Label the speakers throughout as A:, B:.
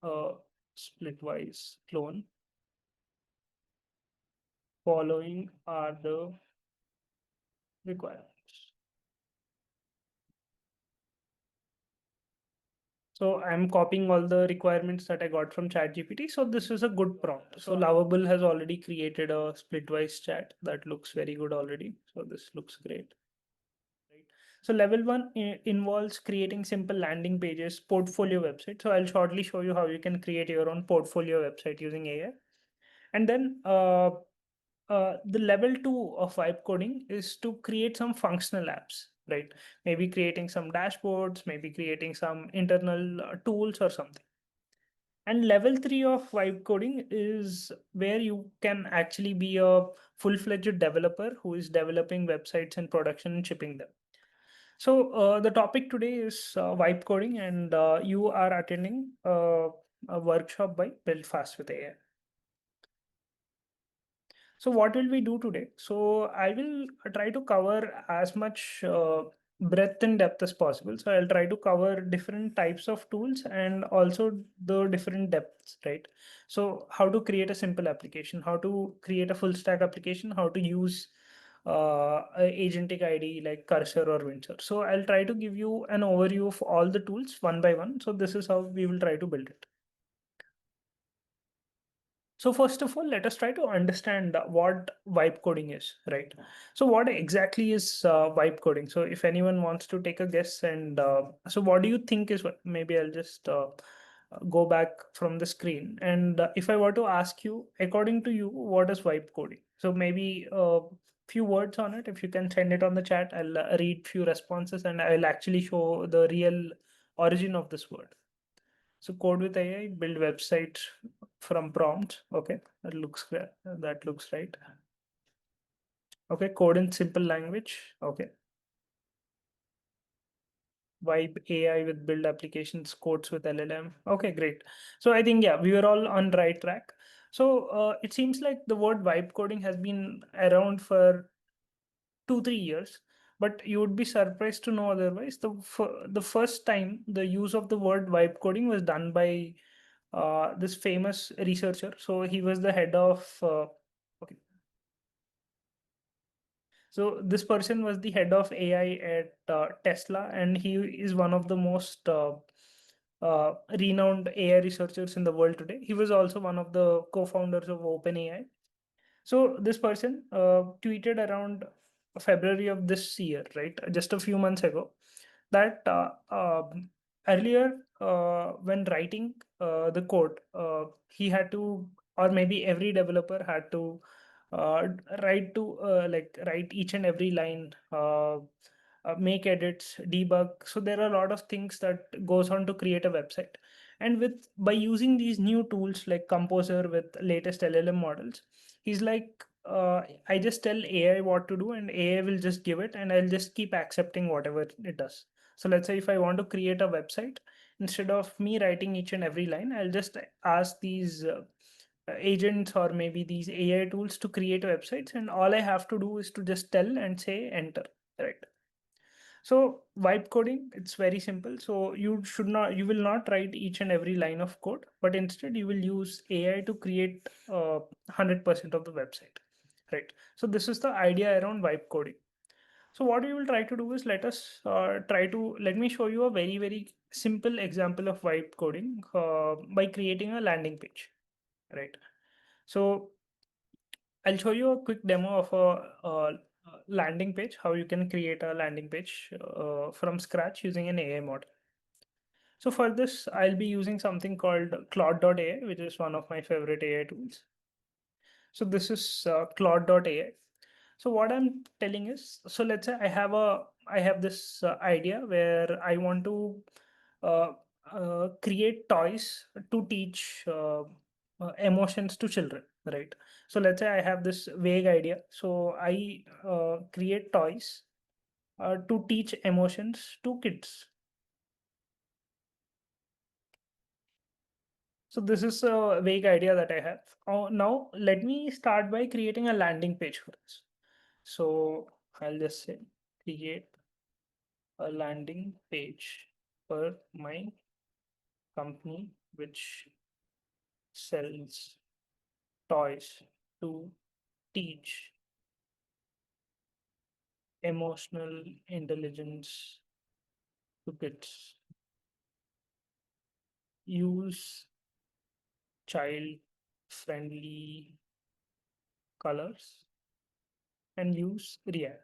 A: a splitwise clone. Following are the requirements. So I'm copying all the requirements that I got from ChatGPT. So this is a good prompt. So Lovable has already created a splitwise chat that looks very good already. So this looks great. Right. So level one involves creating simple landing pages, portfolio website. So I'll shortly show you how you can create your own portfolio website using AI. And then the level two of vibe coding is to create some functional apps, right? Maybe creating some dashboards, maybe creating some internal tools or something. And level three of vibe coding is where you can actually be a full-fledged developer who is developing websites in production and shipping them. So the topic today is vibe coding, and you are attending a workshop by Build Fast with AI. So what will we do today? So I will try to cover as much breadth and depth as possible. So I'll try to cover different types of tools and also the different depths, right? So how to create a simple application, how to create a full stack application, how to use agentic ID like Cursor or Windsurf. So I'll try to give you an overview of all the tools one by one. So this is how we will try to build it. So first of all, let us try to understand what vibe coding is, right? So what exactly is vibe coding? So if anyone wants to take a guess, and so what do you think is what? Maybe I'll just go back from the screen. And if I were to ask you, according to you, what is vibe coding? So maybe a few words on it. If you can send it on the chat, I'll read few responses and I'll actually show the real origin of this word. So code with AI, build website from prompt. Okay, that looks right. Okay, code in simple language. Okay. Vibe AI with build applications, codes with LLM. Okay, great. So I think, yeah, we were all on the right track. So it seems like the word vibe coding has been around for 2-3 years, but you would be surprised to know otherwise. The first time the use of the word vibe coding was done by this famous researcher. So he was the head of okay. So this person was the head of AI at Tesla, and he is one of the most renowned AI researchers in the world today. He was also one of the co-founders of OpenAI. So this person tweeted around February of this year, right, just a few months ago, that earlier when writing the code, he had to, or maybe every developer had to write each and every line, make edits, debug. So there are a lot of things that goes on to create a website. And with by using these new tools like Composer with latest LLM models, he's like, I just tell AI what to do, and AI will just give it, and I'll just keep accepting whatever it does. So let's say if I want to create a website, instead of me writing each and every line, I'll just ask these agents or maybe these AI tools to create websites, and all I have to do is to just tell and say enter, right? So vibe coding, it's very simple. So you will not write each and every line of code, but instead you will use AI to create 100% of the website, right? So this is the idea around vibe coding. So what we will try to do is let me show you a very, very simple example of vibe coding by creating a landing page, right? So I'll show you a quick demo of a landing page, how you can create a landing page from scratch using an AI model. So for this, I'll be using something called Claude.ai, which is one of my favorite AI tools. So this is Claude.ai. So what I'm telling is, so let's say I have this idea where I want to uh, create toys to teach emotions to children, right? So let's say I have this vague idea. So I create toys to teach emotions to kids. So this is a vague idea that I have. Now let me start by creating a landing page for this. So I'll just say create a landing page for my company, which sells toys to teach emotional intelligence to kids. Use child friendly colors and use React.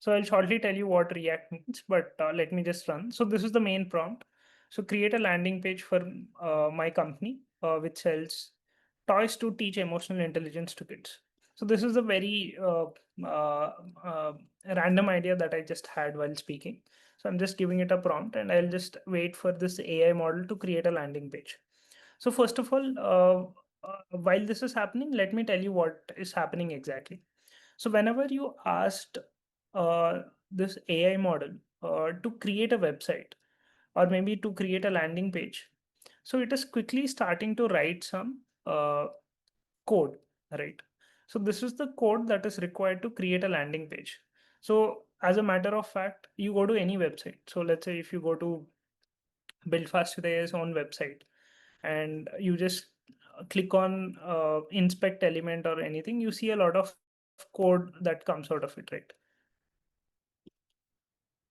A: So I'll shortly tell you what React means, but let me just run. So this is the main prompt. So create a landing page for my company, which sells toys to teach emotional intelligence to kids. So this is a very uh, uh, random idea that I just had while speaking. So I'm just giving it a prompt and I'll just wait for this AI model to create a landing page. So first of all, while this is happening, let me tell you what is happening exactly. So whenever you asked uh, this AI model to create a website or maybe to create a landing page, so it is quickly starting to write some code, right? So this is the code that is required to create a landing page. So as a matter of fact, you go to any website. So let's say if you go to Buildfast's own website and you just click on inspect element or anything, you see a lot of code that comes out of it, right?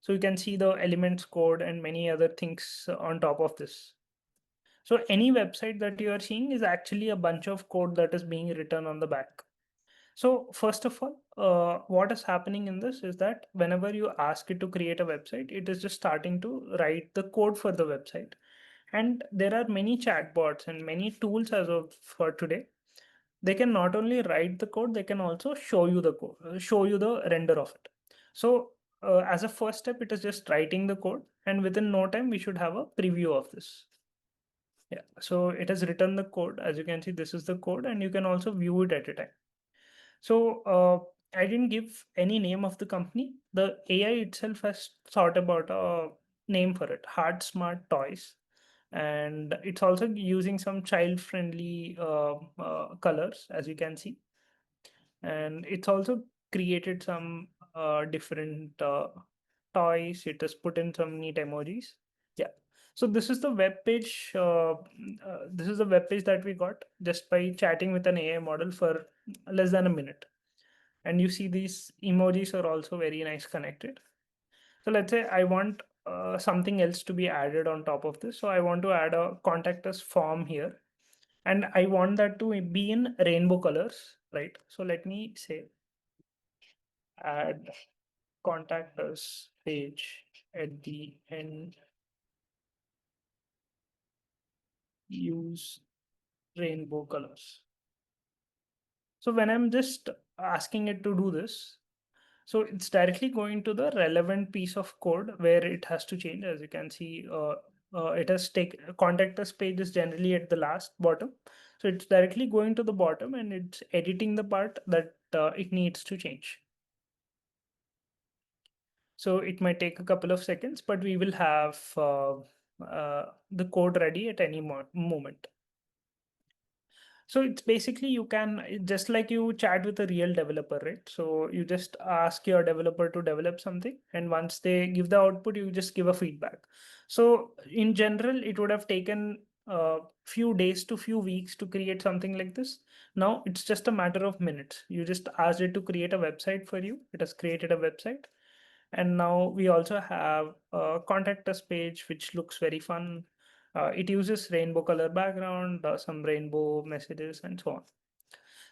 A: So you can see the elements code and many other things on top of this. So any website that you are seeing is actually a bunch of code that is being written on the back. So first of all, what is happening in this is that whenever you ask it to create a website, it is just starting to write the code for the website. And there are many chatbots and many tools as of for today. They can not only write the code, they can also show you the code, show you the render of it. So as a first step, it is just writing the code, and within no time, we should have a preview of this. Yeah, so it has written the code. As you can see, this is the code, and you can also view it at a time. So I didn't give any name of the company. The AI itself has thought about a name for it, Hard Smart Toys. And it's also using some child-friendly colors, as you can see. And it's also created some different toys. It has put in some neat emojis. Yeah. So this is the web page. This is the web page that we got just by chatting with an AI model for less than a minute. And you see these emojis are also very nice connected. So let's say I want something else to be added on top of this. So I want to add a contact us form here, and I want that to be in rainbow colors, right? So let me say add contact us page at the end, use rainbow colors. So when I'm just asking it to do this, so it's directly going to the relevant piece of code where it has to change. As you can see, it has take contact us page is generally at the last bottom. So it's directly going to the bottom and it's editing the part that it needs to change. So it might take a couple of seconds, but we will have the code ready at any moment. So it's basically you can just like you chat with a real developer, right? So you just ask your developer to develop something, and once they give the output, you just give a feedback. So in general, it would have taken a few days to few weeks to create something like this. Now it's just a matter of minutes. You just asked it to create a website for you. It has created a website. And now we also have a contact us page, which looks very fun. It uses rainbow color background, some rainbow messages, and so on.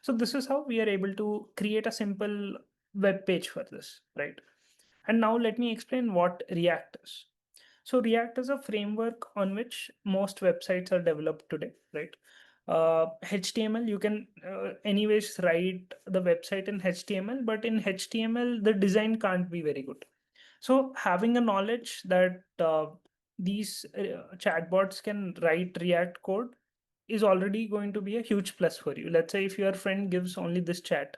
A: So this is how we are able to create a simple web page for this, right? And now let me explain what React is. So React is a framework on which most websites are developed today, right? HTML, you can anyways write the website in HTML, but in HTML, the design can't be very good. So having a knowledge that these chatbots can write React code is already going to be a huge plus for you. Let's say if your friend gives only this chat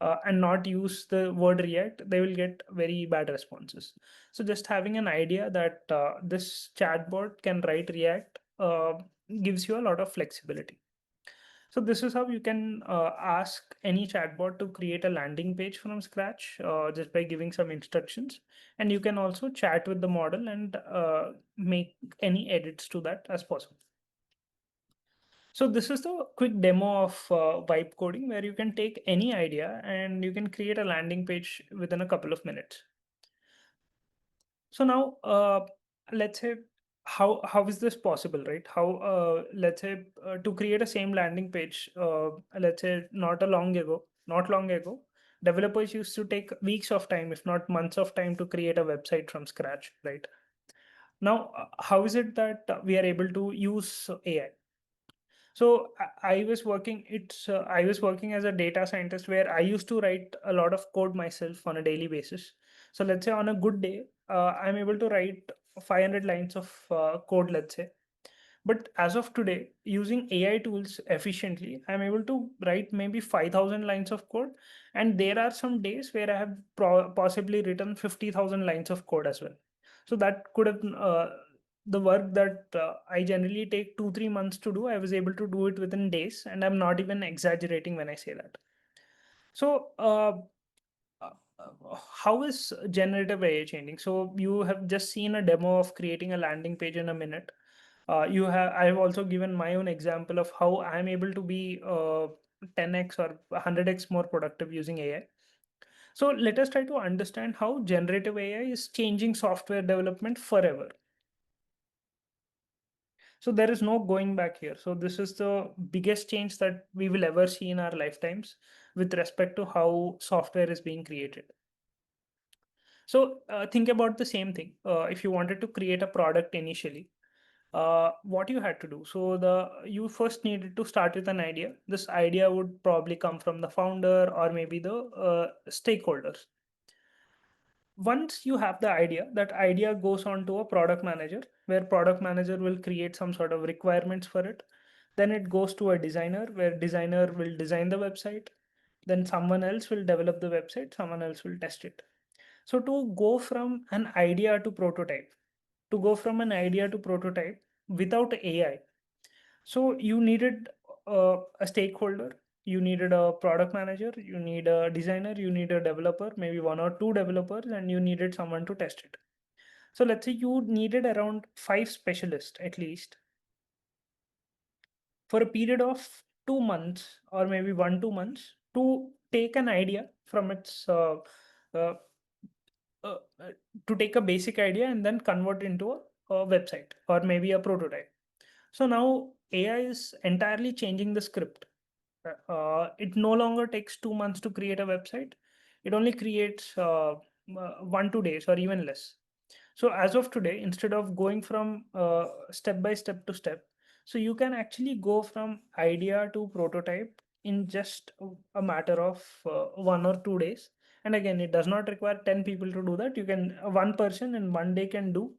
A: and not use the word React, they will get very bad responses. So just having an idea that this chatbot can write React gives you a lot of flexibility. So this is how you can ask any chatbot to create a landing page from scratch just by giving some instructions. And you can also chat with the model and make any edits to that as possible. So this is the quick demo of vibe coding, where you can take any idea and you can create a landing page within a couple of minutes. So now, let's say, how is this possible, right? How, let's say, to create a same landing page, let's say, not long ago, developers used to take weeks of time, if not months of time, to create a website from scratch, right? Now, how is it that we are able to use AI? So I was working. I was working as a data scientist, where I used to write a lot of code myself on a daily basis. So let's say on a good day, I'm able to write 500 lines of code, let's say. But as of today, using AI tools efficiently, I'm able to write maybe 5,000 lines of code. And there are some days where I have possibly written 50,000 lines of code as well. So that could have, the work that I generally take 2, 3 months to do, I was able to do it within days. And I'm not even exaggerating when I say that. So, how is generative AI changing? So you have just seen a demo of creating a landing page in a minute. I have also given my own example of how I'm able to be 10x or 100x more productive using AI. So let us try to understand how generative AI is changing software development forever. So there is no going back here. So this is the biggest change that we will ever see in our lifetimes with respect to how software is being created. So think about the same thing. If you wanted to create a product initially, what you had to do. So you first needed to start with an idea. This idea would probably come from the founder or maybe the stakeholders. Once you have the idea, that idea goes on to a product manager, where product manager will create some sort of requirements for it. Then it goes to a designer, where designer will design the website. Then someone else will develop the website, someone else will test it. So to go from an idea to prototype, without AI, so you needed a stakeholder, you needed a product manager, you need a designer, you need a developer, maybe one or two developers, and you needed someone to test it. So let's say you needed around 5 specialists at least for a period of 2 months or maybe 1, 2 months to take an idea from its uh, uh, uh, to take a basic idea and then convert into a website or maybe a prototype. So now AI is entirely changing the script. It no longer takes 2 months to create a website. It only creates 1, 2 days or even less. So as of today, instead of going from step by step to step, so you can actually go from idea to prototype in just a matter of 1 or 2 days. And again, it does not require 10 people to do that. You can, one person in one day can do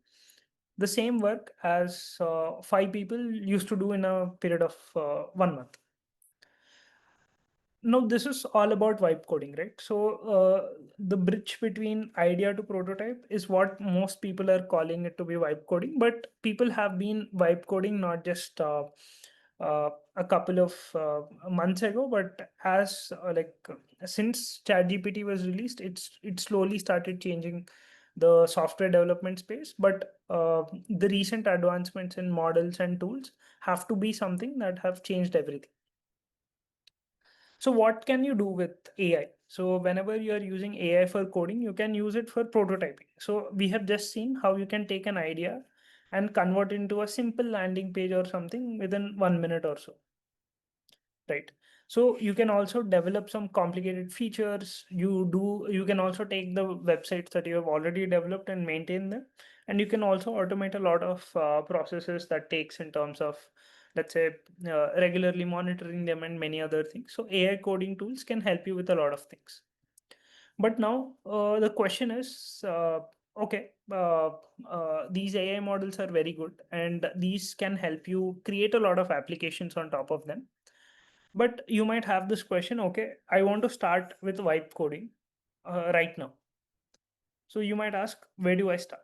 A: the same work as 5 people used to do in a period of 1 month. Now this is all about vibe coding, right? So the bridge between idea to prototype is what most people are calling it to be vibe coding, but people have been vibe coding not just a couple of months ago, but as since ChatGPT was released, it slowly started changing the software development space. But the recent advancements in models and tools have to be something that have changed everything. So what can you do with AI? So whenever you are using AI for coding, you can use it for prototyping. So we have just seen how you can take an idea and convert into a simple landing page or something within 1 minute or so, right? So you can also develop some complicated features. You can also take the websites that you have already developed and maintain them. And you can also automate a lot of processes that takes in terms of, let's say, regularly monitoring them and many other things. So AI coding tools can help you with a lot of things. But now the question is, okay, these AI models are very good and these can help you create a lot of applications on top of them. But you might have this question, okay, I want to start with vibe coding right now. So you might ask, where do I start?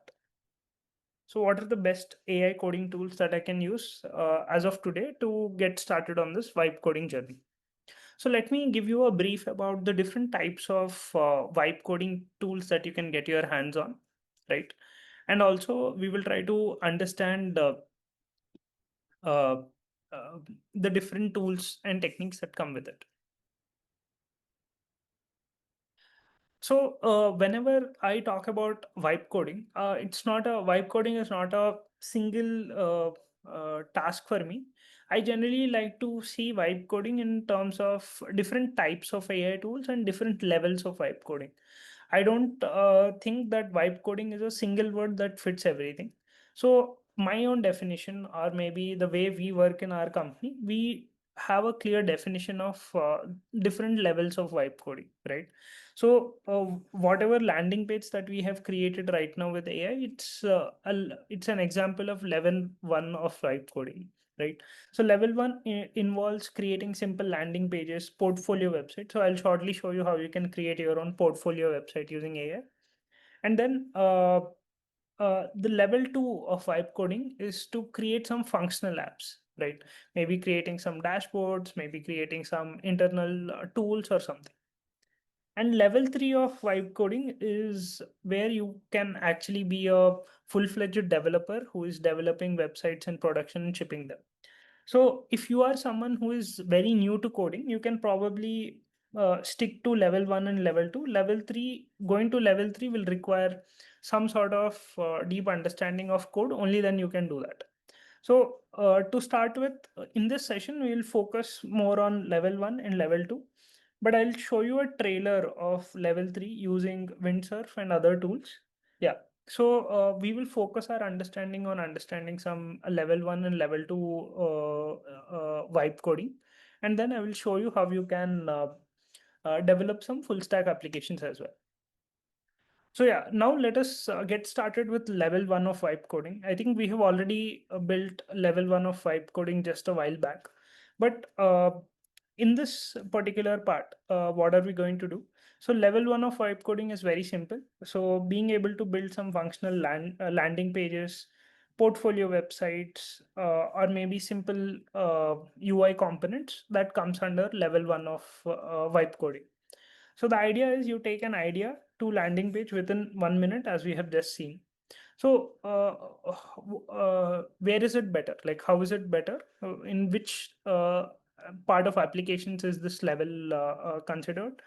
A: So what are the best AI coding tools that I can use as of today to get started on this vibe coding journey? So let me give you a brief about the different types of vibe coding tools that you can get your hands on, right? And also we will try to understand uh, the different tools and techniques that come with it. So whenever I talk about vibe coding, it's not a vibe coding is not a single task for me. I generally like to see vibe coding in terms of different types of AI tools and different levels of vibe coding. I don't think that vibe coding is a single word that fits everything. So my own definition, or maybe the way we work in our company, we have a clear definition of different levels of vibe coding, right? So whatever landing page that we have created right now with AI, it's an example of level one of vibe coding, right? So level one involves creating simple landing pages, portfolio website. So I'll shortly show you how you can create your own portfolio website using AI. And then the level two of vibe coding is to create some functional apps, right? Maybe creating some dashboards, maybe creating some internal tools or something. And level three of vibe coding is where you can actually be a full-fledged developer who is developing websites in production and shipping them. So if you are someone who is very new to coding, you can probably stick to level one and level two. Level three, going to level three will require some sort of deep understanding of code. Only then you can do that. So to start with, in this session, we will focus more on level one and level two, but I'll show you a trailer of level three using Windsurf and other tools. Yeah. So we will focus our understanding on understanding some level one and level two vibe coding, and then I will show you how you can develop some full stack applications as well. So yeah, now let us get started with level one of vibe coding. I think we have already built level one of vibe coding just a while back, but in this particular part, what are we going to do? So level one of vibe coding is very simple. So being able to build some functional landing pages, portfolio websites, or maybe simple UI components, that comes under level one of vibe coding. So the idea is you take an idea to landing page within 1 minute, as we have just seen. So where is it better? Like, how is it better? In which part of applications is this level considered?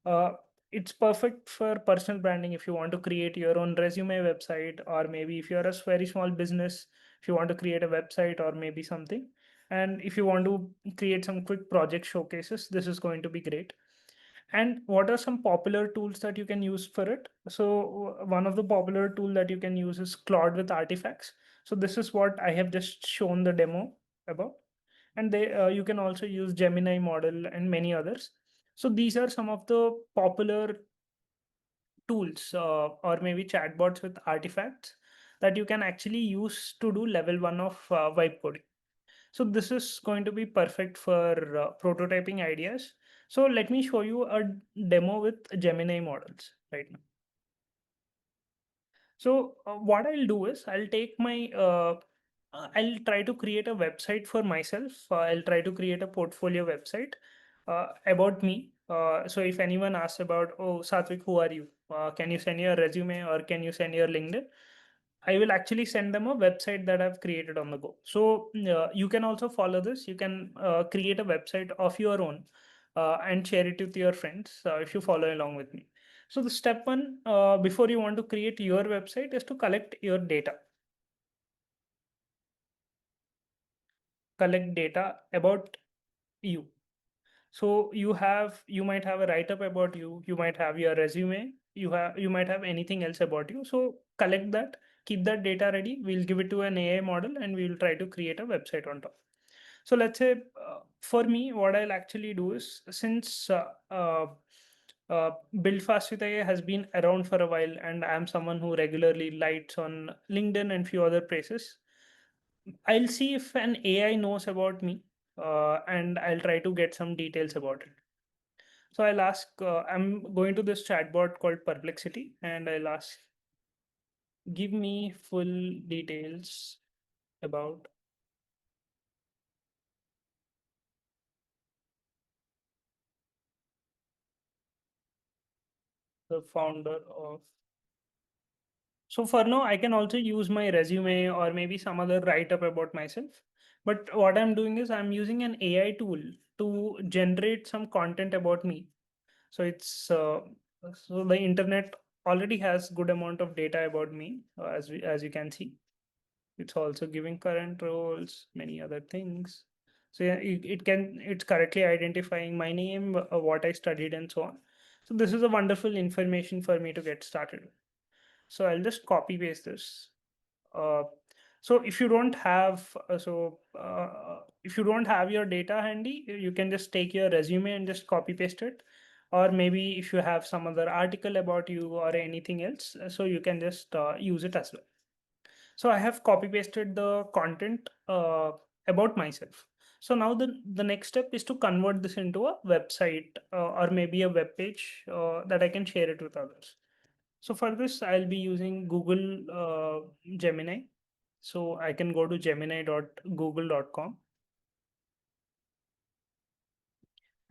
A: Uh, it's perfect for personal branding if you want to create your own resume website, or maybe if you're a very small business, if you want to create a website or maybe something. And if you want to create some quick project showcases, this is going to be great. And what are some popular tools that you can use for it? So one of the popular tool that you can use is Claude with artifacts. So this is what I have just shown the demo about. And you can also use Gemini model and many others. So these are some of the popular tools or maybe chatbots with artifacts that you can actually use to do level one of vibe coding. So this is going to be perfect for prototyping ideas. So let me show you a demo with Gemini models right now. So what I'll do is I'll try to create a website for myself. I'll try to create a portfolio website about me. So if anyone asks about, oh, Satvik, who are you? Can you send your resume or can you send your LinkedIn? I will actually send them a website that I've created on the go. So you can also follow this. You can create a website of your own and share it with your friends if you follow along with me. So the step one before you want to create your website is to collect your data. Collect data about you. So you might have a write up about you. You might have your resume. You might have anything else about you. So collect that, keep that data ready. We'll give it to an AI model and we'll try to create a website on top. So let's say for me, what I'll actually do is, since Build Fast with AI has been around for a while and I'm someone who regularly lights on LinkedIn and few other places, I'll see if an AI knows about me and I'll try to get some details about it. So I'll ask, I'm going to this chatbot called Perplexity and I'll ask, give me full details about the founder of. So for now, I can also use my resume or maybe some other write up about myself. But what I'm doing is I'm using an AI tool to generate some content about me. So it's so the internet already has good amount of data about me, as you can see. It's also giving current roles, many other things. So yeah, it's correctly identifying my name, what I studied, and so on. So this is a wonderful information for me to get started. So I'll just copy paste this. Uh, so if you don't have if you don't have your data handy, you can just take your resume and just copy paste it. Or maybe if you have some other article about you or anything else, so you can just use it as well. So I have copy pasted the content about myself. So now the next step is to convert this into a website or maybe a web page that I can share it with others. So for this, I'll be using Google Gemini. So I can go to gemini.google.com,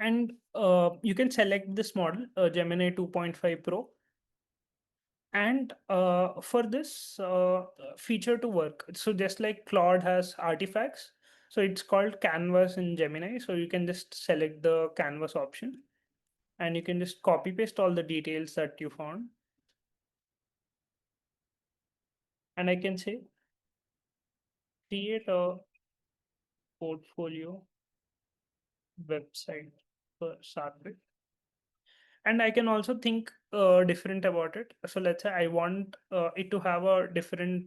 A: and you can select this model, Gemini 2.5 Pro. And for this feature to work, so just like Claude has artifacts, so it's called Canvas in Gemini. So you can just select the Canvas option, and you can just copy paste all the details that you found. And I can say create a portfolio website for Satvik. And I can also think different about it. So let's say I want it to have a different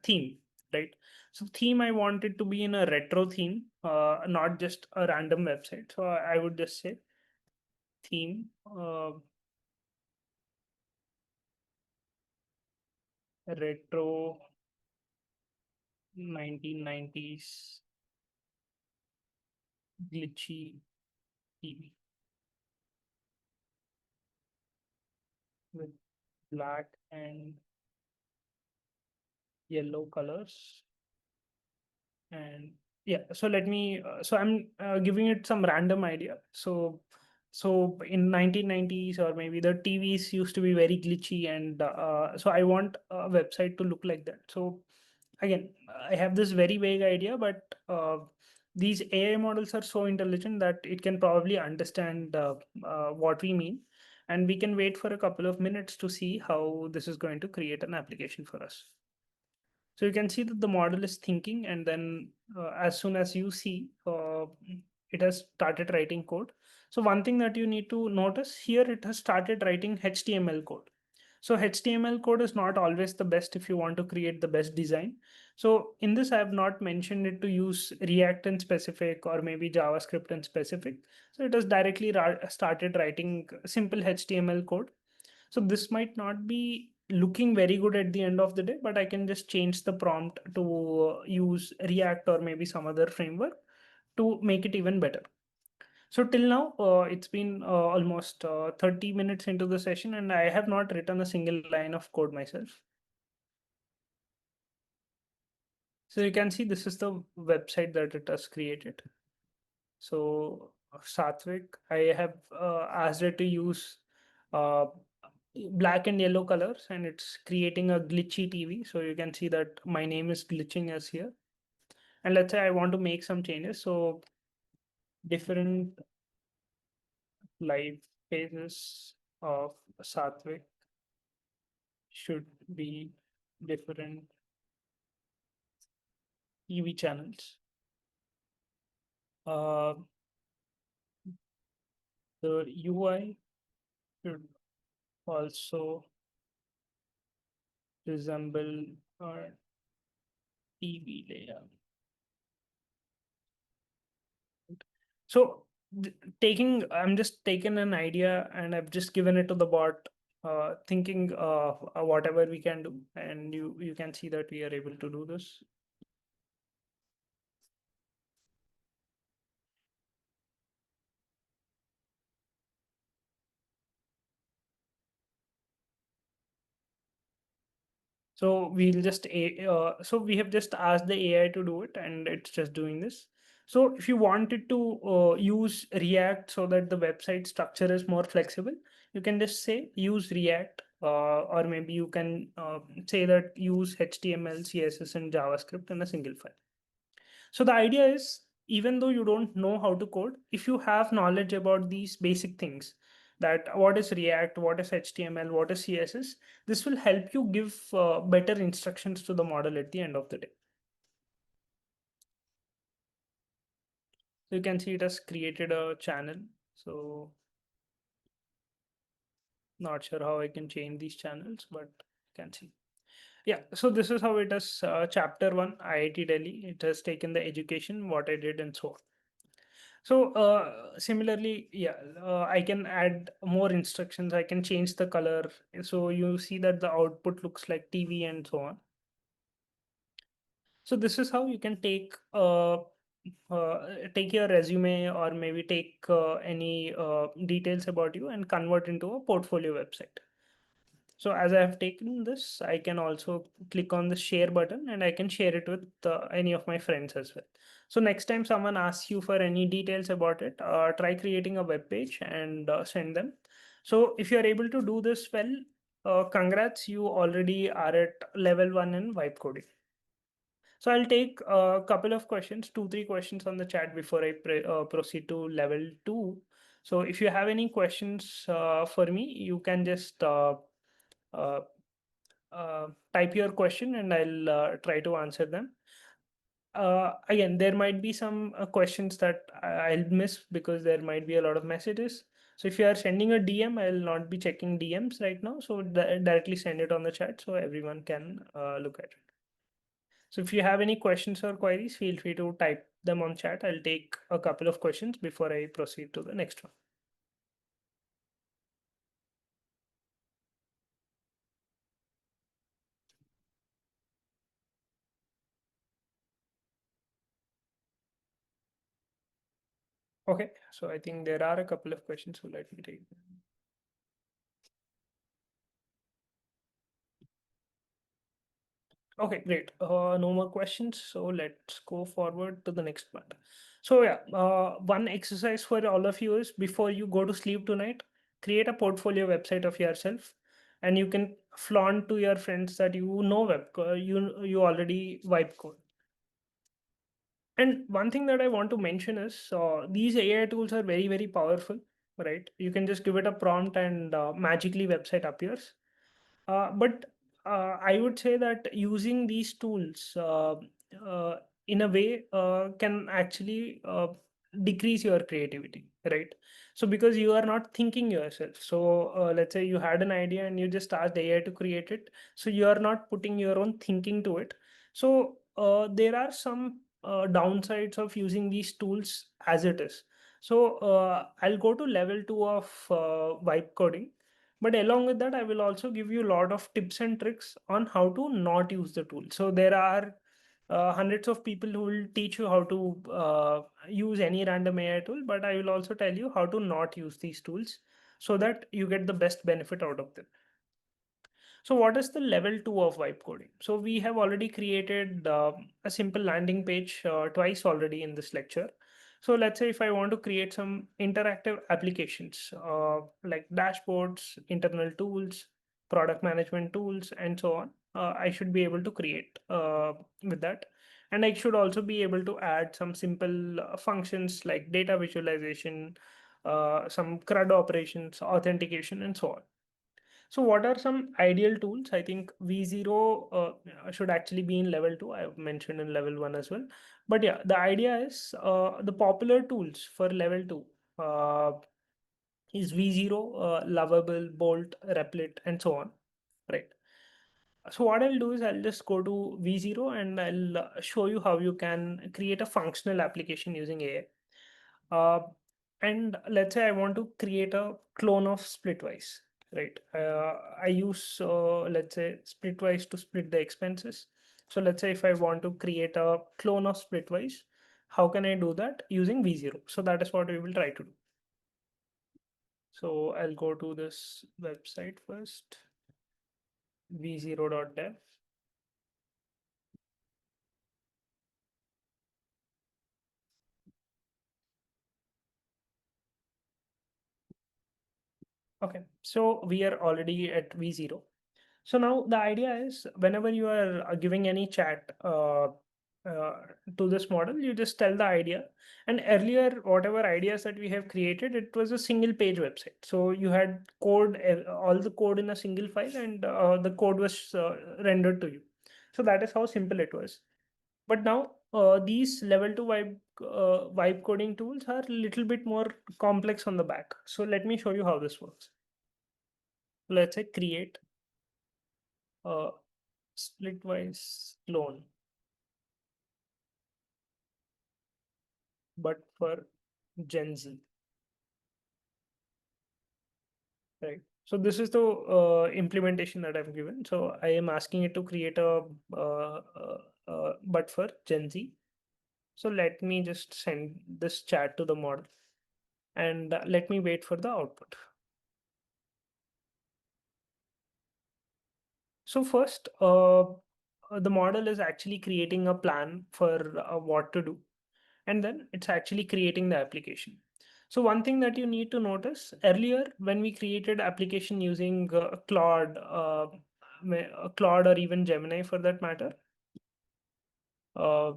A: theme, right? So theme, I want it to be in a retro theme, not just a random website. So I would just say theme retro 1990s glitchy TV with black and yellow colors. And yeah, so let me so I'm giving it some random idea. So in 1990s, or maybe the TVs used to be very glitchy, and so I want a website to look like that. So again, I have this very vague idea, but these AI models are so intelligent that it can probably understand what we mean, and we can wait for a couple of minutes to see how this is going to create an application for us. So you can see that the model is thinking, and then as soon as you see, it has started writing code. So one thing that you need to notice here, it has started writing HTML code. So HTML code is not always the best if you want to create the best design. So in this, I have not mentioned it to use React in specific or maybe JavaScript in specific. So it has directly started writing simple HTML code. So this might not be looking very good at the end of the day, but I can just change the prompt to use React or maybe some other framework to make it even better. So till now, it's been almost 30 minutes into the session, and I have not written a single line of code myself. So you can see this is the website that it has created. So Satvik, I have asked it to use uh, black and yellow colors, and it's creating a glitchy TV. So you can see that my name is glitching as here. And let's say I want to make some changes. So different live phases of Satvik should be different TV channels. Uh, the UI should also resemble our TV layout. So I'm just taking an idea and I've just given it to the bot, thinking whatever we can do, and you can see that we are able to do this. So so we have just asked the AI to do it, and it's just doing this. So if you wanted to use React so that the website structure is more flexible, you can just say use React, or maybe you can say that use HTML, CSS, and JavaScript in a single file. So the idea is, even though you don't know how to code, if you have knowledge about these basic things, that what is React, what is HTML, what is CSS, this will help you give better instructions to the model at the end of the day. So you can see it has created a channel. So not sure how I can change these channels, but you can see. Yeah, so this is how it is. Chapter 1, IIT Delhi. It has taken the education, what I did, and so on. So similarly, yeah, I can add more instructions. I can change the color. So you see that the output looks like TV and so on. So this is how you can take your resume, or maybe take any details about you and convert into a portfolio website. So as I have taken this, I can also click on the share button and I can share it with any of my friends as well. So next time someone asks you for any details about it, try creating a web page and send them. So if you're able to do this well, congrats, you already are at level 1 in vibe coding. So I'll take a couple of questions, 2, 3 questions on the chat before I proceed to level 2. So if you have any questions for me, you can just uh, type your question and I'll try to answer them. Again, there might be some questions that I'll miss because there might be a lot of messages. So if you are sending a DM, I'll not be checking DMs right now. So directly send it on the chat so everyone can look at it. So if you have any questions or queries, feel free to type them on chat. I'll take a couple of questions before I proceed to the next one. Okay, so I think there are a couple of questions, so let me take them. Okay, great. No more questions. So let's go forward to the next part. So yeah, one exercise for all of you is, before you go to sleep tonight, create a portfolio website of yourself, and you can flaunt to your friends that you know you already vibe code. And one thing that I want to mention is, these AI tools are very powerful, right? You can just give it a prompt and magically website appears. But I would say that using these tools uh, in a way can actually decrease your creativity, right? So because you are not thinking yourself. So let's say you had an idea and you just asked AI to create it. So you are not putting your own thinking to it. So there are some downsides of using these tools as it is. So I'll go to level 2 of vibe coding, but along with that, I will also give you a lot of tips and tricks on how to not use the tool. So there are hundreds of people who will teach you how to use any random AI tool, but I will also tell you how to not use these tools so that you get the best benefit out of them. So what is the level 2 of vibe coding? So we have already created a simple landing page twice already in this lecture. So let's say if I want to create some interactive applications like dashboards, internal tools, product management tools, and so on, I should be able to create with that. And I should also be able to add some simple functions like data visualization, some CRUD operations, authentication, and so on. So what are some ideal tools? I think V0 should actually be in level 2. I've mentioned in level 1 as well. But yeah, the idea is the popular tools for level 2 uh, is V0, Lovable, Bolt, Replit, and so on. Right. So what I'll do is I'll just go to V0 and I'll show you how you can create a functional application using AI. And let's say I want to create a clone of Splitwise, right? I use, let's say, Splitwise to split the expenses. So let's say if I want to create a clone of Splitwise, how can I do that using V0? So that is what we will try to do. So I'll go to this website first, v0.dev. Okay, so we are already at V0. So now the idea is, whenever you are giving any chat, uh, to this model, you just tell the idea. And earlier, whatever ideas that we have created, it was a single page website. So you had code, all the code in a single file, and the code was rendered to you. So that is how simple it was. But now these level 2 vibe coding tools are a little bit more complex on the back. So let me show you how this works. Let's say create a splitwise clone, but for Gen Z, right? So this is the implementation that I've given. So I am asking it to create a but for Gen Z. So let me just send this chat to the model, and let me wait for the output. So first, the model is actually creating a plan for what to do, and then it's actually creating the application. So one thing that you need to notice earlier, when we created application using Claude or even Gemini for that matter, uh,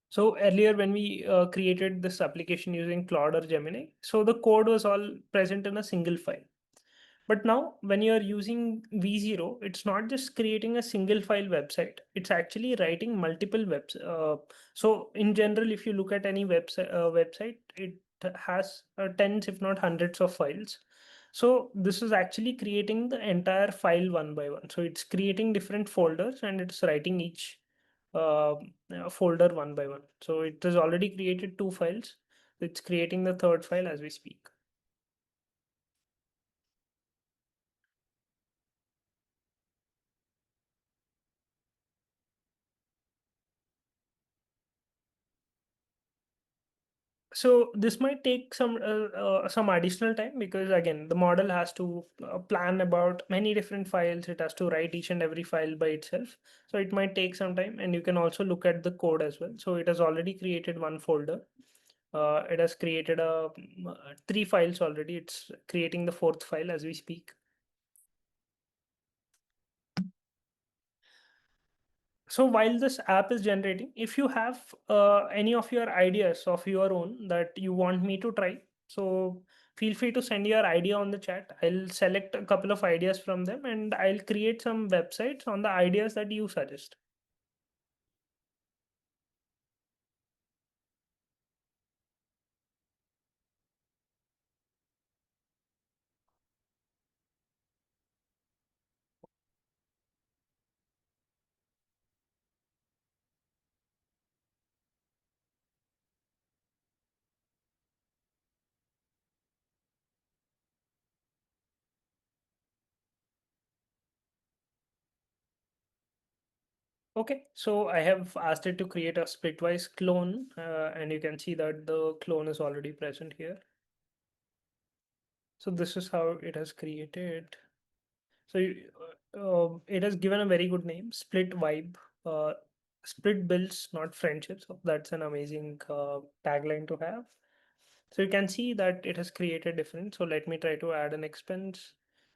A: so earlier when we created this application using Claude or Gemini, so the code was all present in a single file. But now, when you're using V0, it's not just creating a single file website, it's actually writing multiple webs. So, in general, if you look at any website, it has tens, if not hundreds of files. So, this is actually creating the entire file one by one. So, it's creating different folders and it's writing each uh, folder one by one. So, it has already created two files. It's creating the third file as we speak. So this might take some additional time, because again the model has to plan about many different files. It has to write each and every file by itself. So it might take some time, and you can also look at the code as well. So it has already created one folder. It has created three files already. It's creating the fourth file as we speak. So while this app is generating, if you have any of your ideas of your own that you want me to try, so feel free to send your idea on the chat. I'll select a couple of ideas from them and I'll create some websites on the ideas that you suggest. Okay, so I have asked it to create a splitwise clone, and you can see that the clone is already present here. So this is how it has created. So it has given a very good name, Split Vibe. Uh, Split builds, not friendships. So that's an amazing tagline to have. So you can see that it has created different. So let me try to add an expense.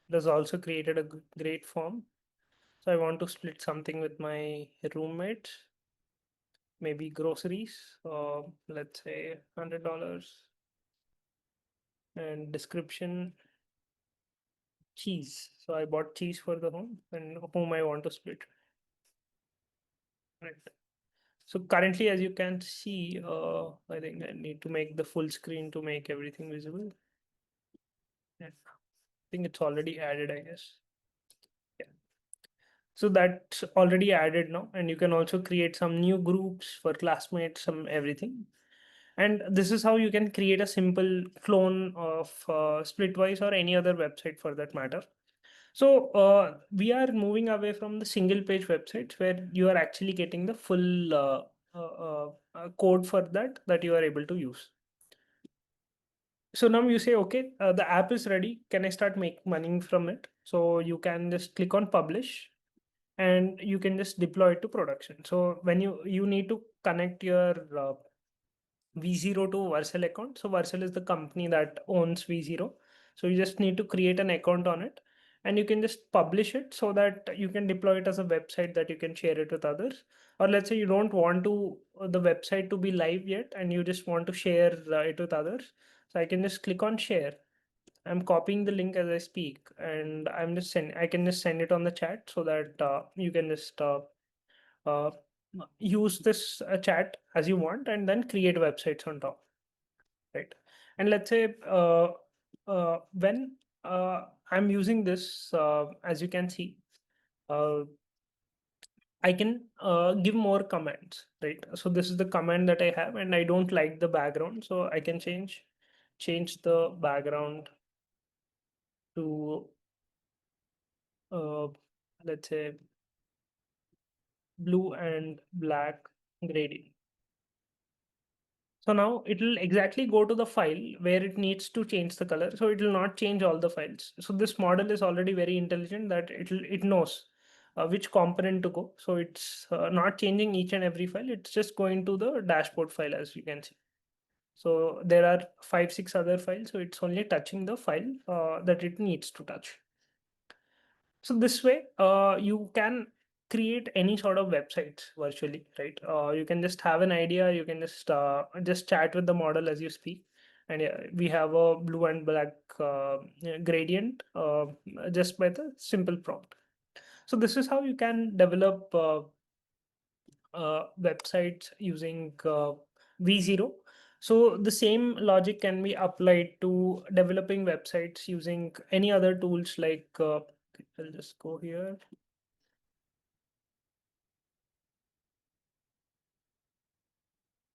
A: It has also created a great form. So I want to split something with my roommate, maybe groceries. Let's say $100, and description cheese. So I bought cheese for the home and whom I want to split. Right. So currently, as you can see, I think I need to make the full screen to make everything visible. Yeah. I think it's already added, I guess. Yeah. So that's already added now, and you can also create some new groups for classmates, some everything. And this is how you can create a simple clone of Splitwise or any other website for that matter. So we are moving away from the single page websites where you are actually getting the full code for that you are able to use. So now you say, okay, the app is ready. Can I start make money from it? So you can just click on publish and you can just deploy it to production. So when you need to connect your V0 to Vercel account. So Vercel is the company that owns V0. So you just need to create an account on it. and you can just publish it so that you can deploy it as a website that you can share it with others. Or let's say you don't want to the website to be live yet and you just want to share it with others. So I can just click on share. I'm copying the link as I speak, and I can just send it on the chat so that you can just uh, use this chat as you want and then create websites on top, right? And let's say when I'm using this, as you can see, uh, I can give more commands, right? So this is the command that I have, and I don't like the background, so I can change the background to uh, let's say blue and black gradient. So now it will exactly go to the file where it needs to change the color. So it will not change all the files. So this model is already very intelligent that it knows which component to go. So it's not changing each and every file. It's just going to the dashboard file, as you can see. So there are 5, 6 other files. So it's only touching the file that it needs to touch. So this way, you can create any sort of websites virtually, right? You can just have an idea. You can just chat with the model as you speak, and yeah, we have a blue and black gradient just by the simple prompt. So this is how you can develop websites using V0. So the same logic can be applied to developing websites using any other tools like I'll just go here.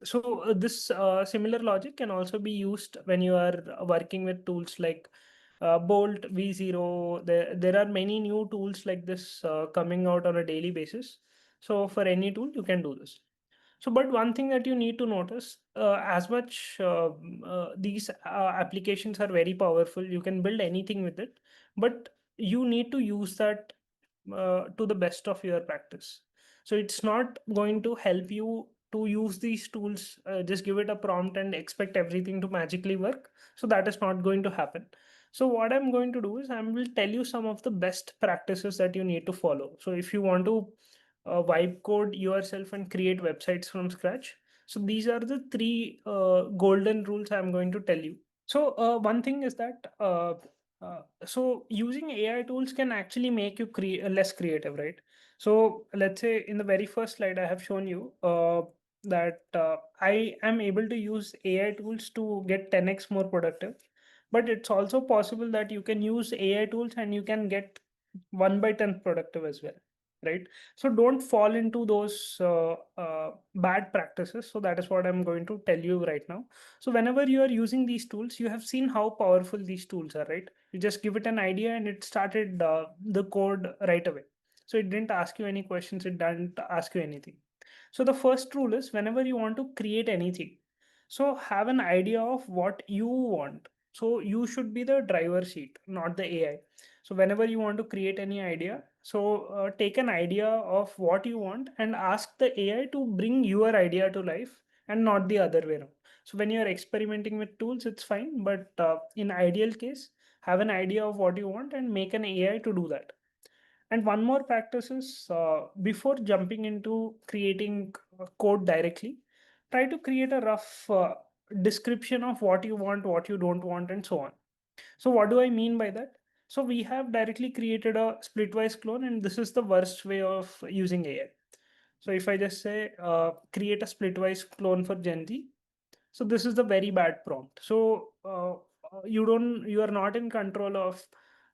A: So this similar logic can also be used when you are working with tools like Bolt, V0. There are many new tools like this coming out on a daily basis. So for any tool, you can do this. So, but one thing that you need to notice, as much these applications are very powerful, you can build anything with it, but you need to use that to the best of your practice. So it's not going to help you to use these tools, just give it a prompt and expect everything to magically work. So that is not going to happen. So what I'm going to do is I will tell you some of the best practices that you need to follow. So if you want to vibe code yourself and create websites from scratch, so these are the three golden rules I'm going to tell you. So one thing is that so using AI tools can actually make you less creative, right? So let's say in the very first slide I have shown you that I am able to use AI tools to get 10x more productive. But it's also possible that you can use AI tools and you can get 1 by 10 productive as well, right? So don't fall into those bad practices. So that is what I'm going to tell you right now. So whenever you are using these tools, you have seen how powerful these tools are, right? You just give it an idea and it started the code right away. So it didn't ask you any questions, it didn't ask you anything. So the first rule is whenever you want to create anything, so have an idea of what you want. So you should be the driver seat, not the AI. So whenever you want to create any idea, so take an idea of what you want and ask the AI to bring your idea to life and not the other way around. So when you're experimenting with tools, it's fine, but in ideal case, have an idea of what you want and make an AI to do that. And one more practice is before jumping into creating code directly, try to create a rough description of what you want, what you don't want, and so on. So, what do I mean by that? So, we have directly created a splitwise clone, and this is the worst way of using AI. So, if I just say create a splitwise clone for Gen Z, so this is the very bad prompt. So you are not in control of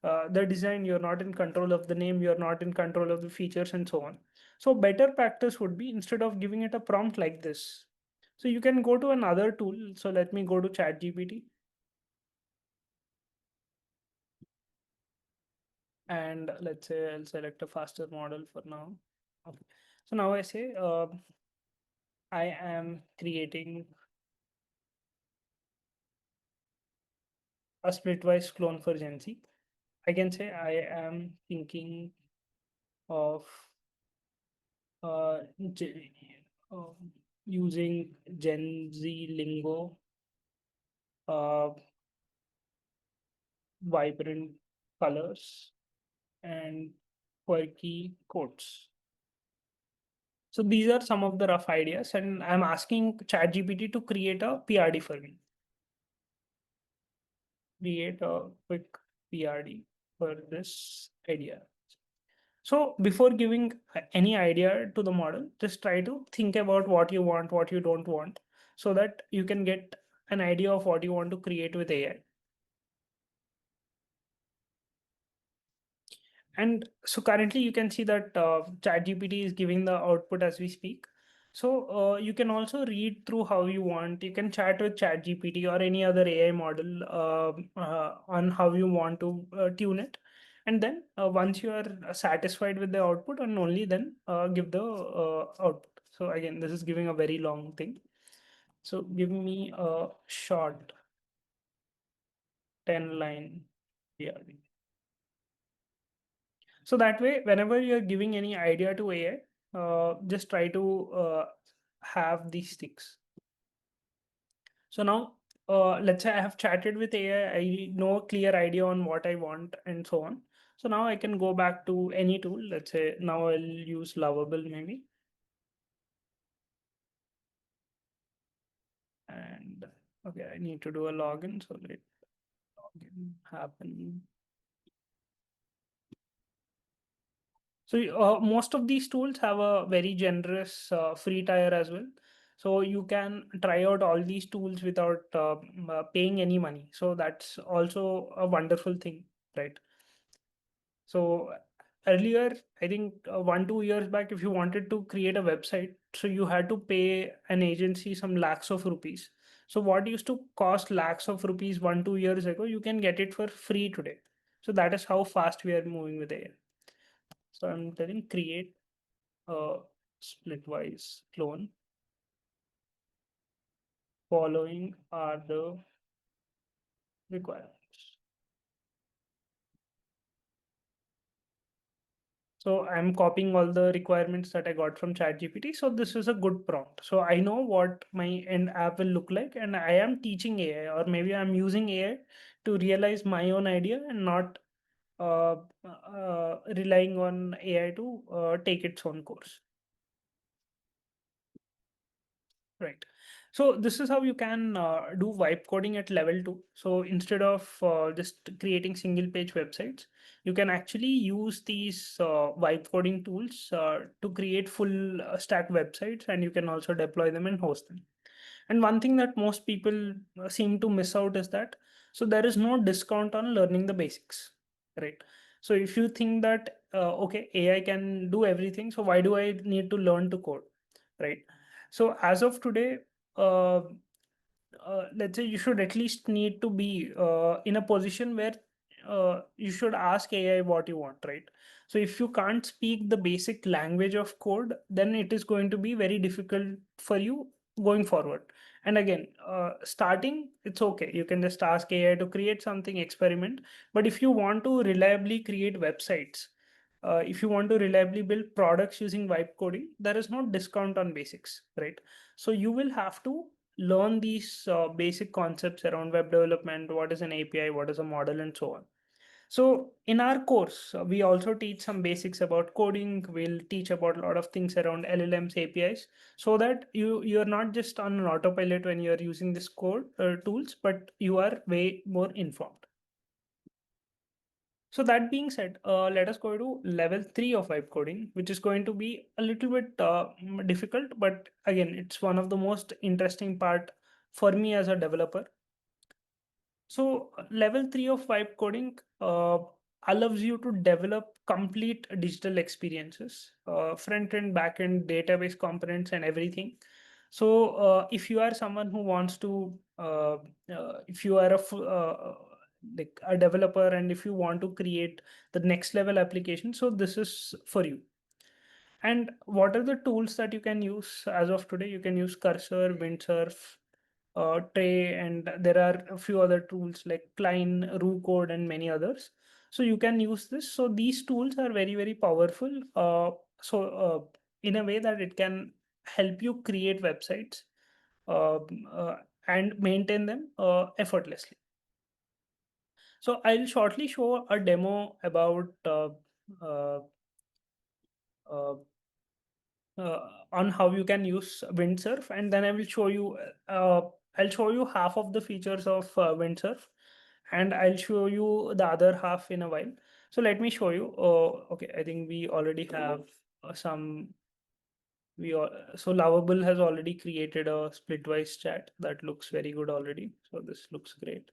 A: the design, you're not in control of the name, you're not in control of the features and so on. So better practice would be instead of giving it a prompt like this, so you can go to another tool. So let me go to ChatGPT and let's say I'll select a faster model for now. Okay. So now I say I am creating a splitwise clone for Gen Z. I can say I am thinking of uh, ge- using Gen Z lingo, uh, vibrant colors, and quirky quotes. So these are some of the rough ideas, and I'm asking ChatGPT to create a PRD for me. Create a quick PRD for this idea. So before giving any idea to the model, just try to think about what you want, what you don't want, so that you can get an idea of what you want to create with AI. And so currently you can see that ChatGPT is giving the output as we speak. So you can also read through how you want. You can chat with ChatGPT or any other AI model on how you want to tune it. And then once you are satisfied with the output, and only then give the output. So again, this is giving a very long thing. So give me a short 10 line PRD. So that way, whenever you're giving any idea to AI, just try to have these things. So now, let's say I have chatted with AI, I know a clear idea on what I want and so on. So now I can go back to any tool. Let's say now I'll use Lovable maybe. And okay, I need to do a login. So let login happen. So most of these tools have a very generous free tier as well. So you can try out all these tools without paying any money. So that's also a wonderful thing, right? So earlier, I think 1, 2 years back, if you wanted to create a website, so you had to pay an agency some lakhs of rupees. So what used to cost lakhs of rupees 1, 2 years ago, you can get it for free today. So that is how fast we are moving with AI. So I'm telling create a splitwise clone. Following are the requirements. So I'm copying all the requirements that I got from ChatGPT. So this is a good prompt. So I know what my end app will look like, and I am teaching AI, or maybe I'm using AI to realize my own idea and not relying on AI to take its own course. Right. So this is how you can do vibe coding at level 2. So instead of just creating single page websites, you can actually use these vibe coding tools to create full stack websites, and you can also deploy them and host them. And one thing that most people seem to miss out is that so there is no discount on learning the basics, right? So if you think that okay, AI can do everything, so why do I need to learn to code, right? So as of today, uh, let's say you should at least need to be in a position where you should ask AI what you want, right? So if you can't speak the basic language of code, then it is going to be very difficult for you going forward. And again, starting, it's okay. You can just ask AI to create something, experiment. But if you want to reliably create websites, if you want to reliably build products using vibe coding, there is no discount on basics, right? So you will have to learn these basic concepts around web development, what is an API, what is a model, and so on. So in our course, we also teach some basics about coding. We'll teach about a lot of things around LLMs, APIs, so that you're not just on an autopilot when you're using this code tools, but you are way more informed. So that being said, let us go to level 3 of vibe coding, which is going to be a little bit difficult, but again, it's one of the most interesting part for me as a developer. So level 3 of vibe coding allows you to develop complete digital experiences, front end, back end, database components, and everything. So if you are someone who wants to, if you are like a developer, and if you want to create the next level application, so this is for you. And what are the tools that you can use as of today? You can use Cursor, Windsurf, Tray, and there are a few other tools like Klein, RuCode, and many others. So you can use this. So these tools are very, very powerful. In a way that it can help you create websites uh, uh, and maintain them effortlessly. So I'll shortly show a demo about uh, uh, on how you can use Windsurf, and then I will show you. I'll show you half of the features of Windsurf, and I'll show you the other half in a while. So let me show you. Okay, I think we already have some. So Lovable has already created a Splitwise chat that looks very good already. So this looks great.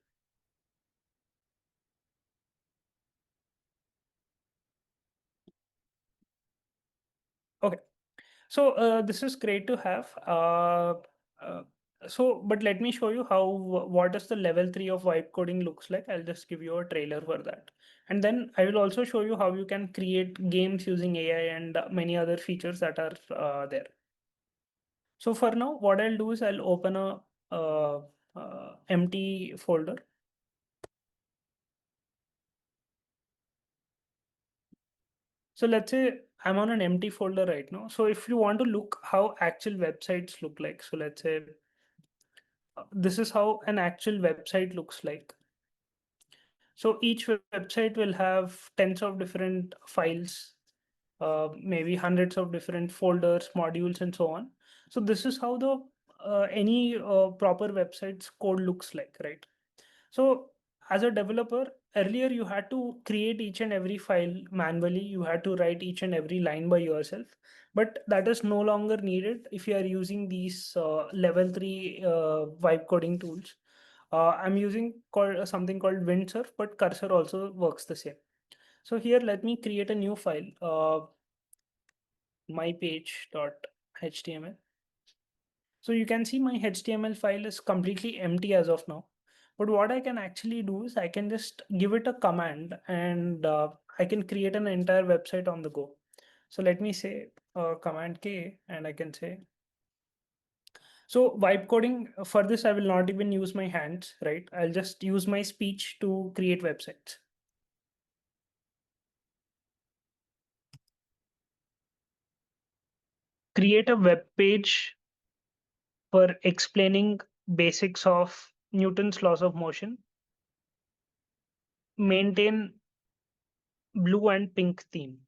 A: Okay. So this is great to have. Uh, but let me show you how what does the level 3 of vibe coding looks like. I'll just give you a trailer for that. And then I will also show you how you can create games using AI and many other features that are there. So for now, what I'll do is I'll open a empty folder. So let's say I'm on an empty folder right now. So if you want to look how actual websites look like, so let's say this is how an actual website looks like. So each website will have tens of different files, maybe hundreds of different folders, modules, and so on. So this is how the any proper website's code looks like, right? So as a developer, earlier you had to create each and every file manually. You had to write each and every line by yourself, but that is no longer needed if you are using these level 3 vibe coding tools. I'm using something called Windsurf, but Cursor also works the same. So here, let me create a new file, mypage.html. So you can see my HTML file is completely empty as of now. But what I can actually do is I can just give it a command and I can create an entire website on the go. So let me say command K and I can say, so vibe coding for this, I will not even use my hands, right? I'll just use my speech to create websites. Create a web page for explaining basics of Newton's laws of motion. Maintain blue and pink theme.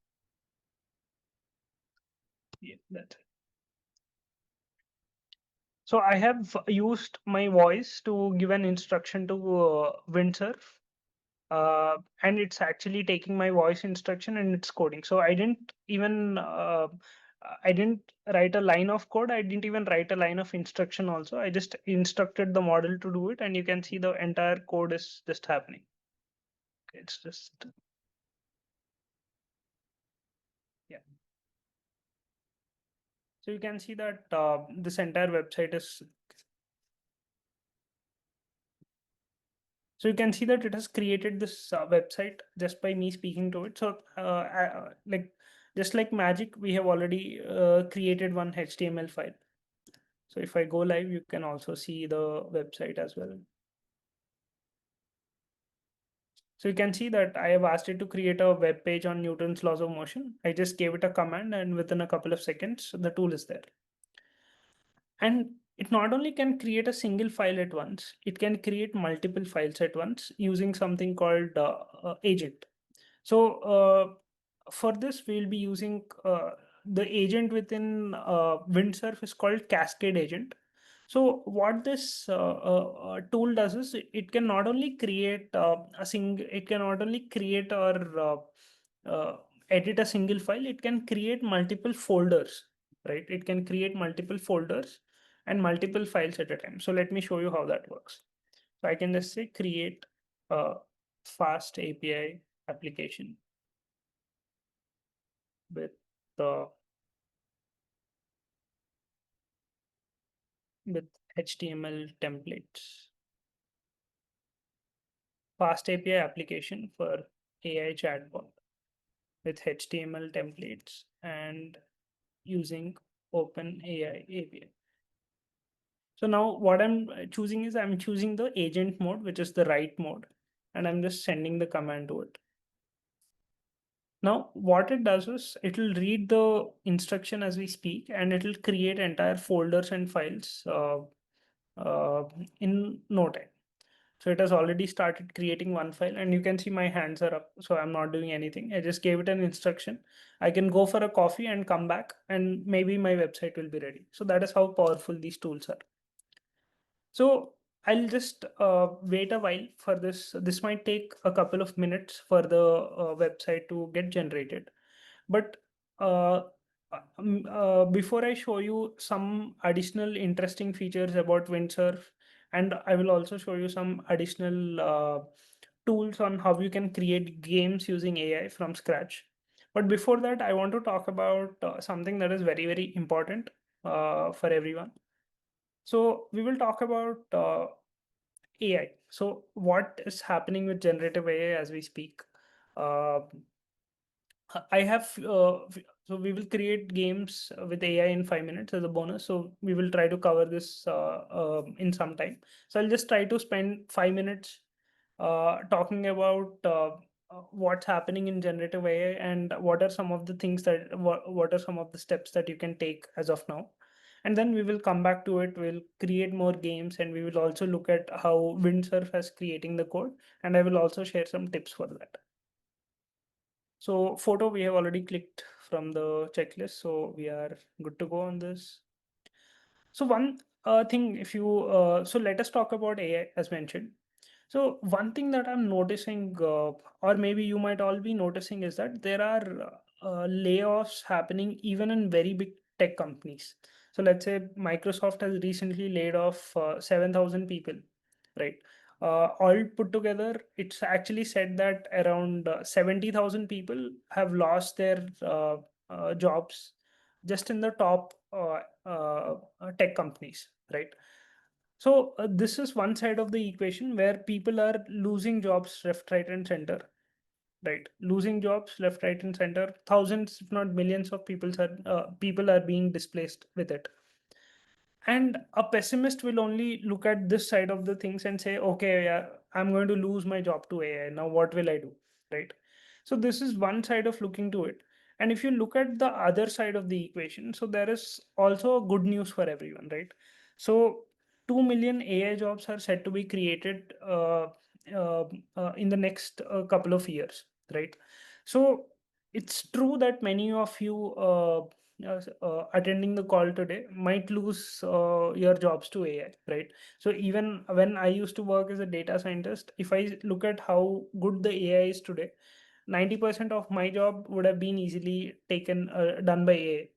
A: Yeah, that's it. So I have used my voice to give an instruction to Windsurf, and it's actually taking my voice instruction and it's coding. So I didn't write a line of code. I didn't even write a line of instruction also. I just instructed the model to do it, and you can see the entire code is just happening. It's just, yeah. So you can see that this entire website is, so you can see that it has created this website just by me speaking to it. So like just like magic, we have already created one HTML file. So if I go live, you can also see the website as well. So you can see that I have asked it to create a web page on Newton's laws of motion. I just gave it a command, and within a couple of seconds, the tool is there. And it not only can create a single file at once, it can create multiple files at once using something called agent. So for this, we'll be using the agent within Windsurf is called Cascade Agent. So what this tool does is it can not only create it can not only create or edit a single file, it can create multiple folders, right? It can create multiple folders and multiple files at a time. So let me show you how that works. So I can just say create a fast API application with the with HTML templates. Fast API application for AI chatbot with HTML templates and using OpenAI API. So now what I'm choosing is I'm choosing the agent mode, which is the write mode, and I'm just sending the command to it. Now, what it does is it'll read the instruction as we speak, and it'll create entire folders and files in no time. So it has already started creating one file, and you can see my hands are up. So I'm not doing anything. I just gave it an instruction. I can go for a coffee and come back, and maybe my website will be ready. So that is how powerful these tools are. So I'll just wait a while for this. This might take a couple of minutes for the website to get generated. But uh, before I show you some additional interesting features about Windsurf, and I will also show you some additional tools on how you can create games using AI from scratch. But before that, I want to talk about something that is very, very important for everyone. So we will talk about AI. So what is happening with generative AI as we speak? Uh, I have so we will create games with AI in 5 minutes as a bonus. So we will try to cover this in some time. So I'll just try to spend 5 minutes talking about what's happening in generative AI and what are some of the things that what are some of the steps that you can take as of now. And then we will come back to it. We'll create more games, and we will also look at how Windsurf is creating the code. And I will also share some tips for that. So photo we have already clicked from the checklist, so we are good to go on this. So one thing, if you so let us talk about AI as mentioned. So one thing that I'm noticing, or maybe you might all be noticing, is that there are layoffs happening even in very big tech companies. So let's say Microsoft has recently laid off 7,000 people, right? All put together, it's actually said that around 70,000 people have lost their jobs just in the top tech companies, right? So this is one side of the equation where people are losing jobs left, right, and center. Right, losing jobs left, right, and center. Thousands, if not millions, of people are being displaced with it. And a pessimist will only look at this side of the things and say, okay, yeah, I'm going to lose my job to AI. Now, what will I do? Right. So, this is one side of looking to it. And if you look at the other side of the equation, so there is also good news for everyone, right? So, 2 million AI jobs are set to be created uh, in the next couple of years, right? So, it's true that many of you attending the call today might lose your jobs to AI, right? So even when I used to work as a data scientist, if I look at how good the AI is today, 90% of my job would have been easily taken done by AI.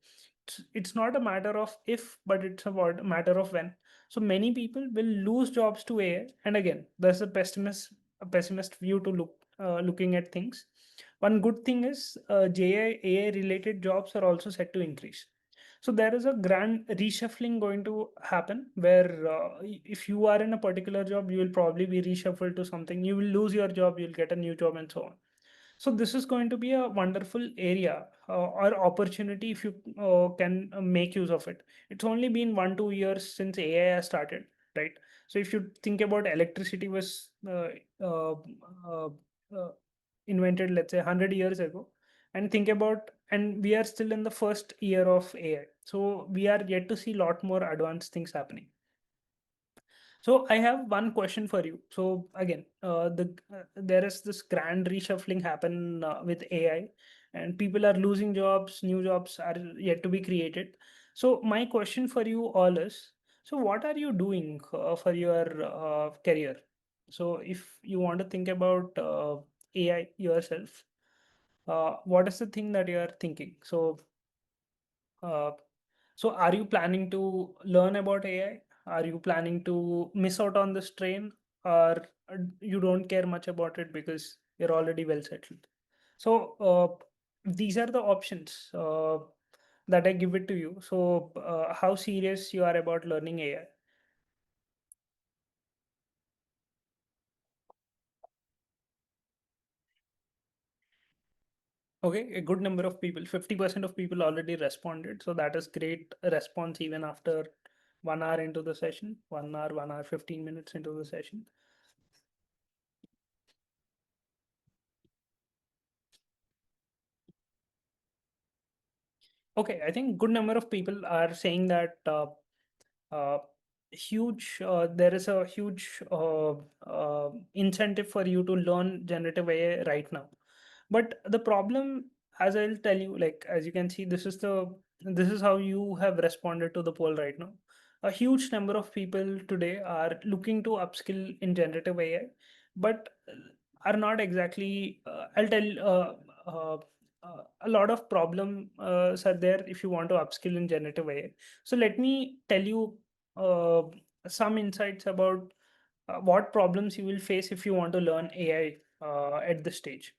A: It's not a matter of if, but it's about a matter of when. So many people will lose jobs to AI, and again, there's a pessimist view to looking at things. One good thing is AI related jobs are also set to increase. So there is a grand reshuffling going to happen where if you are in a particular job, you will probably be reshuffled to something. You will lose your job, you'll get a new job, and so on. So this is going to be a wonderful area or opportunity if you can make use of it. It's only been 1 2 years since AI has started, right? So if you think about electricity was uh, uh, uh, invented, let's say 100 years ago, and think about, and we are still in the first year of AI. So we are yet to see a lot more advanced things happening. So I have one question for you. So again, there is this grand reshuffling happen with AI, and people are losing jobs. New jobs are yet to be created. So my question for you all is: so what are you doing for your career? So if you want to think about AI yourself, what is the thing that you are thinking? Uh, so are you planning to learn about AI? Are you planning to miss out on this train, or you don't care much about it because you're already well settled? So these are the options that I give it to you. So how serious you are about learning AI? Okay, a good number of people, 50% of people already responded. So that is great response even after 1 hour into the session, 1 hour, 1 hour, 15 minutes into the session. Okay, I think good number of people are saying that there is a huge incentive for you to learn generative AI right now. But the problem, as I'll tell you, like as you can see, this is how you have responded to the poll right now. A huge number of people today are looking to upskill in generative AI, but are not exactly. I'll tell a lot of problems are there if you want to upskill in generative AI. So let me tell you uh, some insights about what problems you will face if you want to learn AI at this stage.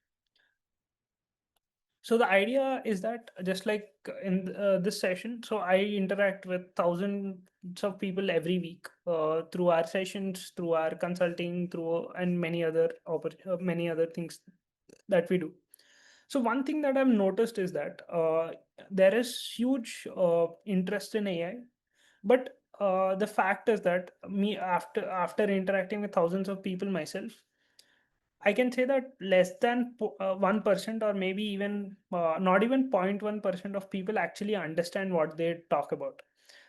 A: So the idea is that just like in this session, so I interact with thousands of people every week through our sessions, through our consulting, through and many other things that we do. So one thing that I've noticed is that there is huge interest in AI, but the fact is that me after interacting with thousands of people myself, I can say that less than 1% or maybe even not even 0.1% of people actually understand what they talk about.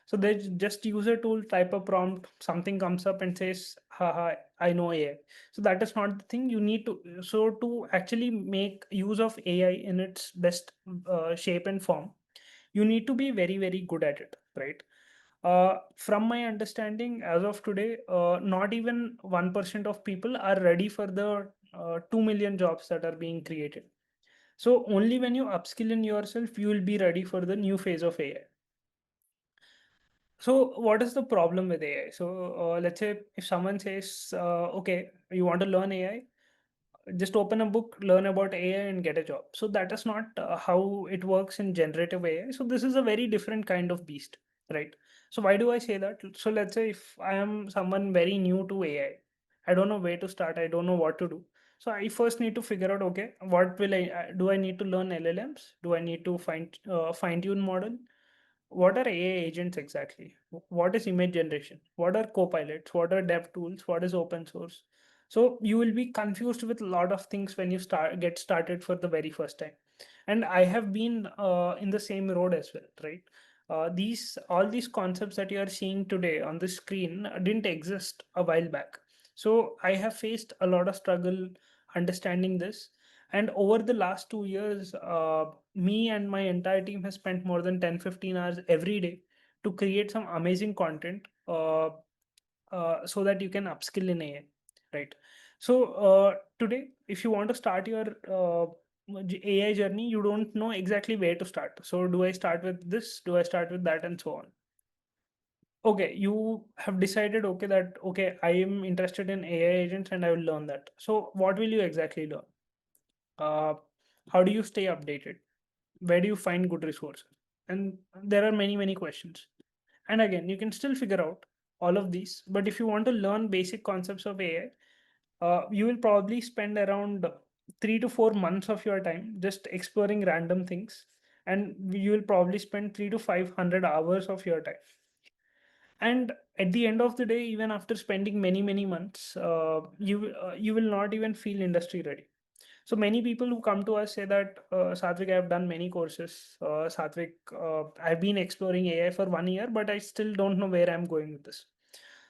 A: So they just use a tool, type a prompt, something comes up and says, haha, I know AI. So that is not the thing you need to. So to actually make use of AI in its best shape and form, you need to be very, very good at it, right? From my understanding, as of today, not even 1% of people are ready for the 2 million jobs that are being created. So only when you upskill in yourself, you will be ready for the new phase of AI. So what is the problem with AI? So let's say if someone says, okay, you want to learn AI, just open a book, learn about AI, and get a job. So that is not how it works in generative AI. So this is a very different kind of beast, right? So why do I say that? So let's say if I am someone very new to AI, I don't know where to start. I don't know what to do. So I first need to figure out, okay, what will I do? I need to learn LLMs? Do I need to fine tune model? What are AI agents exactly? What is image generation? What are copilots? What are dev tools? What is open source? So you will be confused with a lot of things when you get started for the very first time. And I have been in the same road as well, right? These all these concepts that you are seeing today on the screen didn't exist a while back. So I have faced a lot of struggle understanding this. And over the last 2 years, me and my entire team has spent more than 10-15 hours every day to create some amazing content so that you can upskill in AI, right? So today, if you want to start your AI journey, you don't know exactly where to start. So do I start with this? Do I start with that? And so on. Okay, you have decided, okay, that, okay, I am interested in AI agents and I will learn that. So what will you exactly learn? Uh, how do you stay updated? Where do you find good resources? And there are many, many questions. And again, you can still figure out all of these. But if you want to learn basic concepts of AI, you will probably spend around 3 to 4 months of your time just exploring random things. And you will probably spend 300 to 500 hours of your time. And at the end of the day, even after spending many, many months, you will not even feel industry ready. So many people who come to us say that, Satvik, I've done many courses. Satvik, I've been exploring AI for 1 year, but I still don't know where I'm going with this.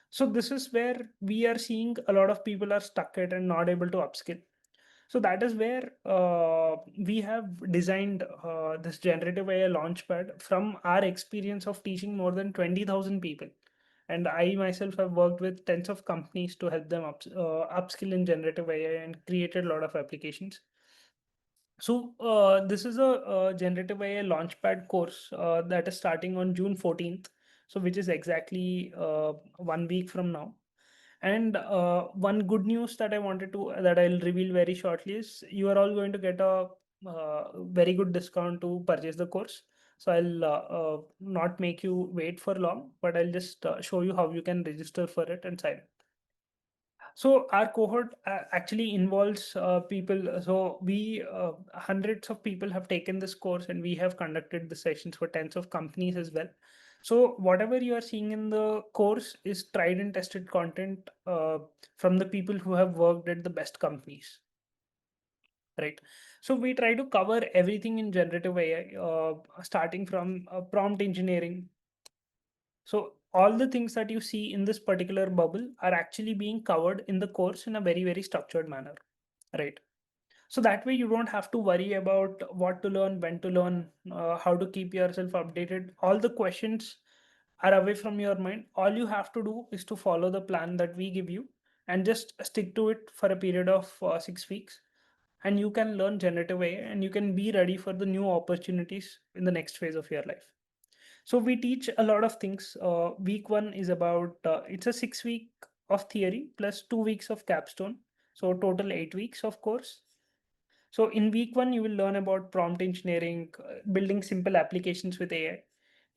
A: So this is where we are seeing a lot of people are stuck at and not able to upskill. So that is where we have designed this generative AI launchpad from our experience of teaching more than 20,000 people. And I myself have worked with tens of companies to help them upskill in generative AI and created a lot of applications. So this is a generative AI launchpad course that is starting on June 14th. So which is exactly 1 week from now. And one good news that I wanted to that I'll reveal very shortly is you are all going to get a very good discount to purchase the course. So I'll not make you wait for long, but I'll just show you how you can register for it and sign up. So our cohort actually involves people. So we hundreds of people have taken this course, and we have conducted the sessions for tens of companies as well. So whatever you are seeing in the course is tried and tested content from the people who have worked at the best companies, right? So we try to cover everything in generative AI, starting from prompt engineering. So all the things that you see in this particular bubble are actually being covered in the course in a very, very structured manner, right? So that way you don't have to worry about what to learn, when to learn, how to keep yourself updated. All the questions are away from your mind. All you have to do is to follow the plan that we give you and just stick to it for a period of 6 weeks. And you can learn generative AI and you can be ready for the new opportunities in the next phase of your life. So we teach a lot of things. Week one is about, it's a 6 week of theory plus 2 weeks of capstone. So total 8 weeks of course. So in week one, you will learn about prompt engineering, building simple applications with AI.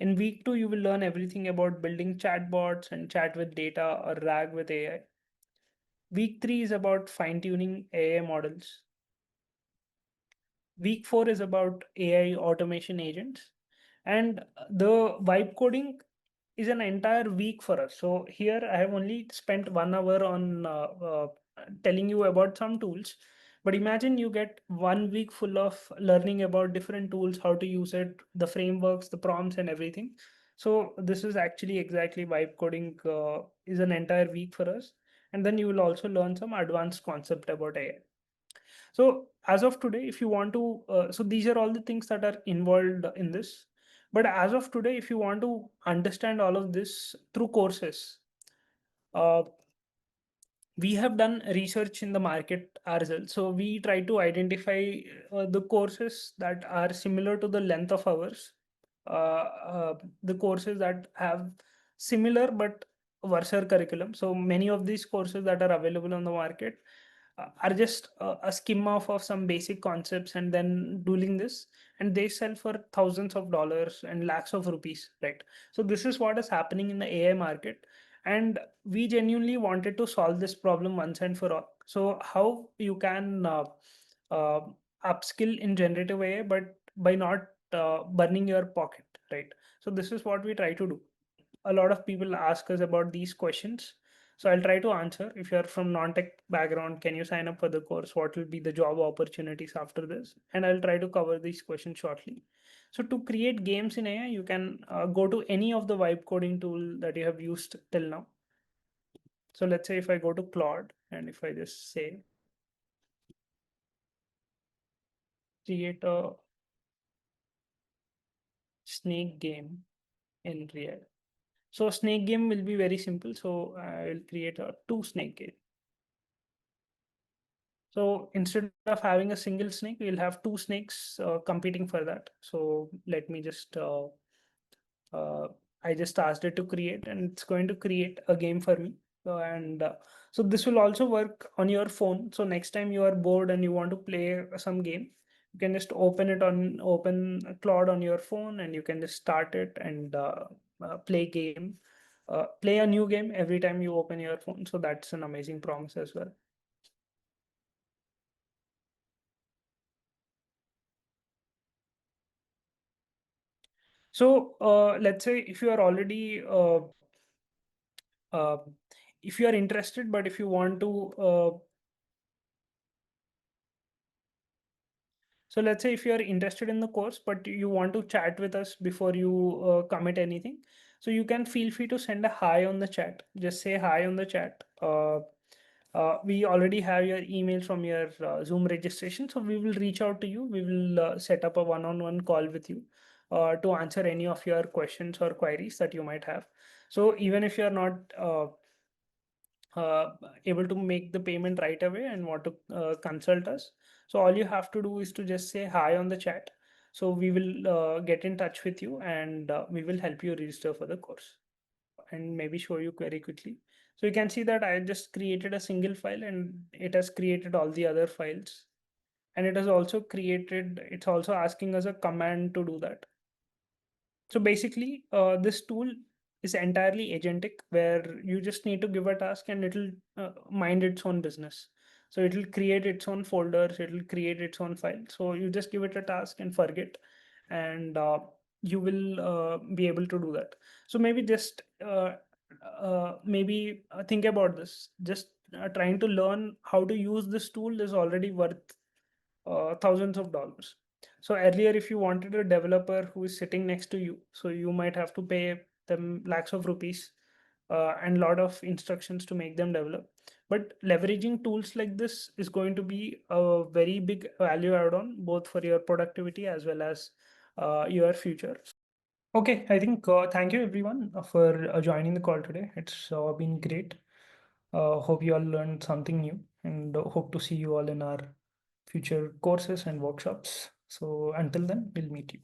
A: In week two, you will learn everything about building chatbots and chat with data or RAG with AI. Week three is about fine tuning AI models. Week four is about AI automation agents. And the vibe coding is an entire week for us. So here I have only spent 1 hour on telling you about some tools. But imagine you get 1 week full of learning about different tools, how to use it, the frameworks, the prompts, and everything. So this is actually exactly vibe coding is an entire week for us. And then you will also learn some advanced concept about AI. So as of today, if you want to, so these are all the things that are involved in this. But as of today, if you want to understand all of this through courses, uh, we have done research in the market ourselves. So we try to identify the courses that are similar to the length of ours, the courses that have similar but worser curriculum. So many of these courses that are available on the market are just a skim of some basic concepts and then doing this, and they sell for thousands of dollars and lakhs of rupees, right? So this is what is happening in the AI market, and we genuinely wanted to solve this problem once and for all. So how you can uh, upskill in generative AI, but by not burning your pocket, right? So this is what we try to do. A lot of people ask us about these questions, so I'll try to answer. If you're from non-tech background, can you sign up for the course? What will be the job opportunities after this? And I'll try to cover these questions shortly. So to create games in AI, you can go to any of the vibe coding tool that you have used till now. So let's say if I go to Claude and if I just say create a snake game in real. So snake game will be very simple. So I will create a two snake game. So instead of having a single snake, we'll have two snakes competing for that. So let me just, uh, I just asked it to create and it's going to create a game for me. So this will also work on your phone. So next time you are bored and you want to play some game, you can just open Claude on your phone and you can just start it and play a new game every time you open your phone. So that's an amazing promise as well. So let's say if you are already uh, if you are interested, but if you want to so let's say if you are interested in the course, but you want to chat with us before you commit anything, so you can feel free to send a hi on the chat. Just say hi on the chat. We already have your email from your Zoom registration, so we will reach out to you. We will set up a one-on-one call with you to answer any of your questions or queries that you might have. So even if you are not uh, able to make the payment right away and want to consult us, so all you have to do is to just say hi on the chat. So we will get in touch with you and we will help you register for the course and maybe show you very quickly. So you can see that I just created a single file and it has created all the other files, and it has also created, it's also asking us a command to do that. So basically, this tool is entirely agentic, where you just need to give a task and it'll mind its own business. So it'll create its own folders, it'll create its own file. So you just give it a task and forget, and you will be able to do that. So maybe just think about this. Just trying to learn how to use this tool is already worth thousands of dollars. So earlier, if you wanted a developer who is sitting next to you, so you might have to pay. them lakhs of rupees and a lot of instructions to make them develop. But leveraging tools like this is going to be a very big value add on both for your productivity as well as your future. Okay, I think thank you everyone for joining the call today. It's been great. Hope you all learned something new, and hope to see you all in our future courses and workshops. So until then, we'll meet you.